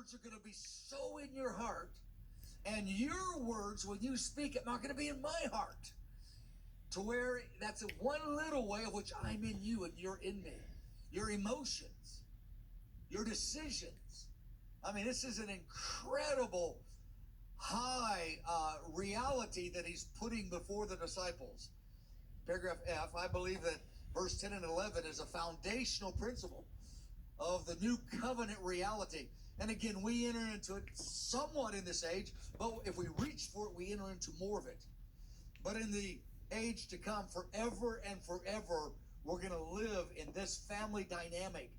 words are going to be so in your heart, and your words, when you speak, are not going to be in my heart. To where that's one little way of which I'm in you and you're in me. Your emotions, your decisions. I mean, this is an incredible high reality that he's putting before the disciples. Paragraph F, I believe that verse 10 and 11 is a foundational principle of the new covenant reality. And again, we enter into it somewhat in this age, but if we reach for it, we enter into more of it. But in the age to come, forever and forever, we're going to live in this family dynamic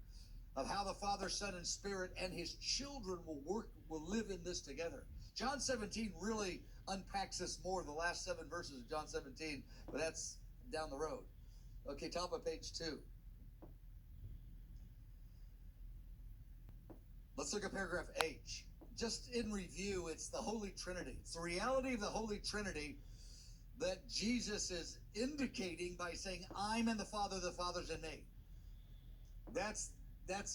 of how the Father, Son, and Spirit and his children will live in this together. John 17 really unpacks this more, the last 7 verses of John 17, but that's down the road. Okay, top of page 2. Let's look at paragraph H. Just in review, it's the Holy Trinity. It's the reality of the Holy Trinity that Jesus is indicating by saying, I'm in the Father's in me. That's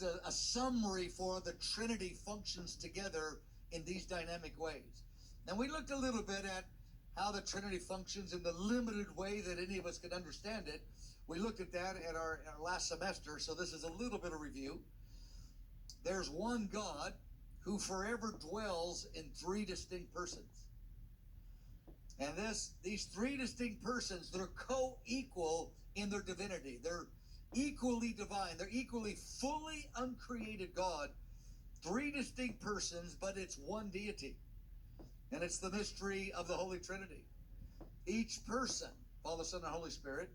a summary for the Trinity functions together in these dynamic ways. And we looked a little bit at how the Trinity functions in the limited way that any of us can understand it. We looked at that at our last semester, so this is a little bit of review. There's one God who forever dwells in 3 distinct persons. And these 3 distinct persons, they're co-equal in their divinity. They're equally divine. They're equally fully uncreated God. 3 distinct persons, but it's one deity. And it's the mystery of the Holy Trinity. Each person, Father, Son, and Holy Spirit,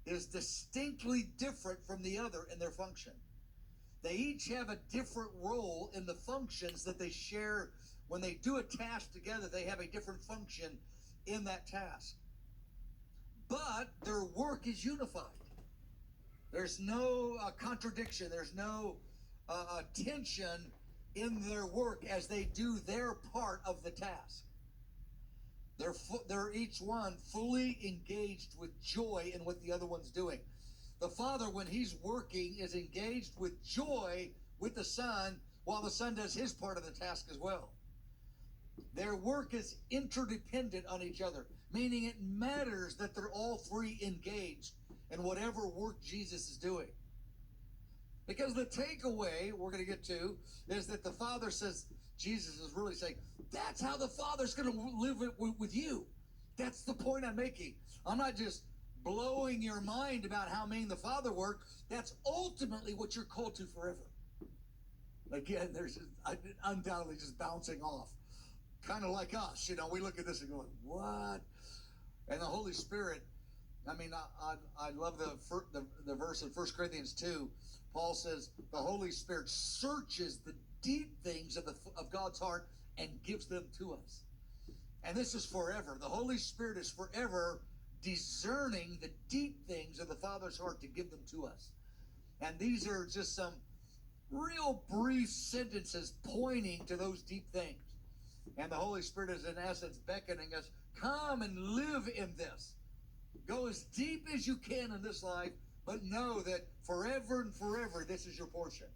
is distinctly different from the other in their function. They each have a different role in the functions that they share. When they do a task together, they have a different function in that task. But their work is unified. There's no contradiction. There's no tension in their work as they do their part of the task. They're each one fully engaged with joy in what the other one's doing. The Father, when he's working, is engaged with joy with the Son, while the Son does his part of the task as well. Their work is interdependent on each other, meaning it matters that they're all 3 engaged in whatever work Jesus is doing. Because the takeaway we're going to get to is that the Father says, Jesus is really saying, that's how the Father's going to live with you. That's the point I'm making. I'm not just blowing your mind about how me and the Father work. That's ultimately what you're called to forever. Again, there's undoubtedly just bouncing off. Kind of like us, we look at this and go, what? And the Holy Spirit, I mean, I love the verse in 1 Corinthians 2. Paul says, the Holy Spirit searches the deep things of God's heart and gives them to us. And this is forever. The Holy Spirit is forever discerning the deep things of the Father's heart to give them to us. And these are just some real brief sentences pointing to those deep things. And the Holy Spirit is in essence beckoning us, come and live in this. Go as deep as you can in this life, but know that forever and forever this is your portion.